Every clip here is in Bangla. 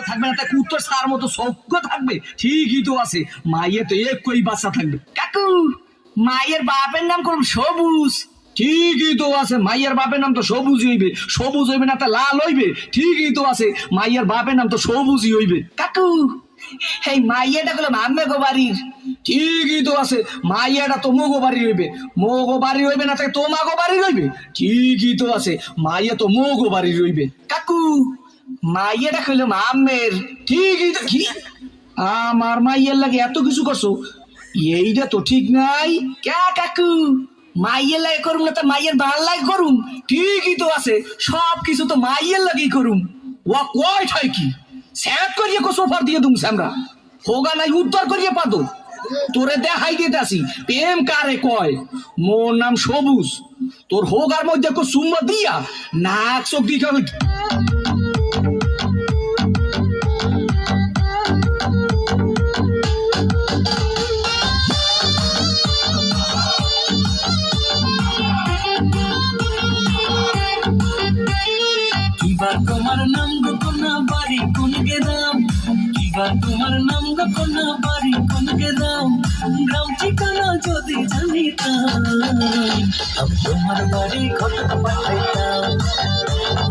থাকবে না, তা কুত্তর সার মতো সৌক্য থাকবে? ঠিকই তো আছে, মাইয়ে তো একই বাচ্চা থাকবে। কাকু, মায়ের বাপের নাম করুন সবুজ। ঠিকই তো আছে, মাইয়ের বাপের নাম তো সবুজ হইবে। সবুজ হইবে না তা লাল হইবে? ঠিকই তো আছে, মাইয়ের বাপের নাম তো সবুজই হইবে। কাকু, এই মাইয়াটা গুলো মাম্মে গো বাড়ির। ঠিকই তো আছে, মাইয়াটা তো মোগো বাড়ি হইবে। মোগো বাড়ি হইবে না তাকে তোমাগো বাড়ি হইবে? ঠিকই তো আছে, মাইয়া তো মোগো বাড়ি হইবে। কাকু, মাইয়াটা কইলো মাম্মের। ঠিকই তো। কি, আমার মাইয়ের লাগে এত কিছু করছো? এইটা তো ঠিক নাই। কে কাকু, মাইয়ের লাগে করুম না তো মাইয়ের বাল লাগে করুম? ঠিকই তো আছে, সব কিছু তো মাইয়ের লাগেই করুম। ও কয় ঠাই কি স্যাট করিয়ে সোফার দিয়ে দুম আমরা হোগা নাই উদ্ধার করিয়ে পাদো। তোরে দেখাই দিতে আসি প্রেম কারে কয়। মোর নাম সবুজ, তোর হোগার মধ্যে চুম্বা দিয়া নাক চোখ দিয়ে কিবা তোমার নাম গো কোনা বাড়ি কোন গেরাম, কিবা তোমার নাম গো কোনা বাড়ি কোন গেরাম, গ্রাম ঠিকানা যদি জানিতাম আমি তোমার বাড়ি কত পাঠাইতাম,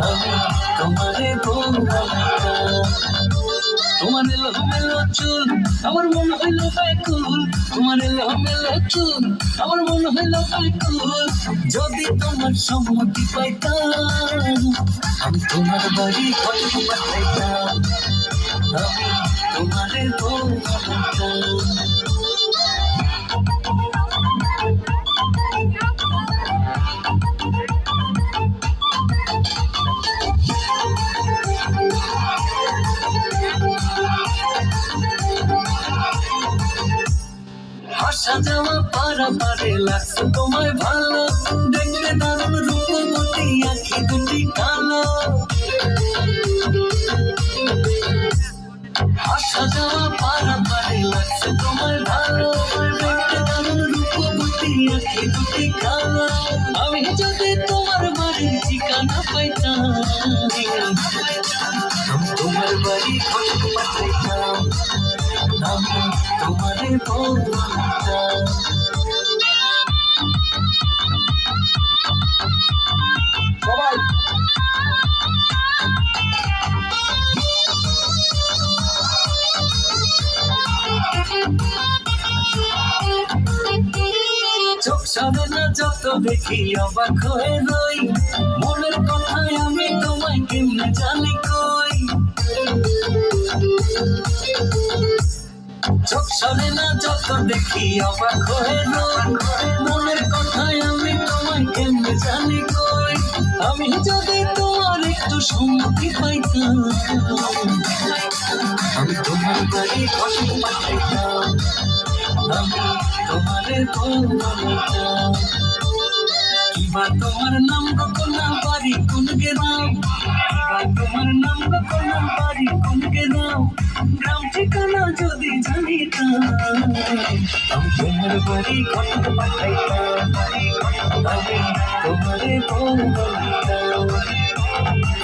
আমি তোমারে বউ বানাইতাম। তোমার এলো মেলো চুল আমার মন হইল ব্যাকুল, তোমার এলো মেলো চুল আমার মন হইল ব্যাকুল, যদি তোমার সম্মতি পাইতাম আমি তোমার বাড়ি কত পাঠাইতাম, আমি তোমারে বউ বানাইতাম। আসা যাওয়া পারাপারে লাগছে তোমায় ভালো, দেখলে দারুণ রূপবতী আঁখি দুটি কালো। আসা যাওয়া পারাপারে লাগছে তোমায় ভালো, দেখলে দারুণ রূপবতী আঁখি দুটি কালো। আমি যদি তোমার বাড়ির ঠিকানা পাইতাম আমি তোমার বাড়ি কত পাঠাইতাম, আমি তোমারে বউ বানাইতাম। সবাই চোখ সাধে না যত দেখি অবাক হয়ে রই, মনের কথায় আমি তোমায় কেমনে জানি কই। চোখ সাধে না যত দেখি অবাক হয়ে রই, মনের কথায় আমি তোমায় কেমনে জানি কই। আমি যদি তোমার একটু সম্মতি পাইতাম আমি তোমার বাড়ি কত পাঠাইতাম, আমি তোমারে বউ বানাইতাম। কিবা তোমার নাম গো কোনা বাড়ি কোন গেরাম, কিবা তোমার নাম গো কোনা বাড়ি কোন গেরাম, গ্রাম ঠিকানা যদি জানিতাম আমি তোমার বাড়ি কত পাঠাইতাম, আমি তোমারে বউ বানাইতাম।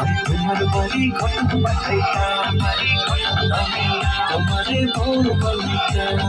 আমি তোমার বাড়ি কত পাঠাইতাম, আমি তোমারে বউ বানাইতাম।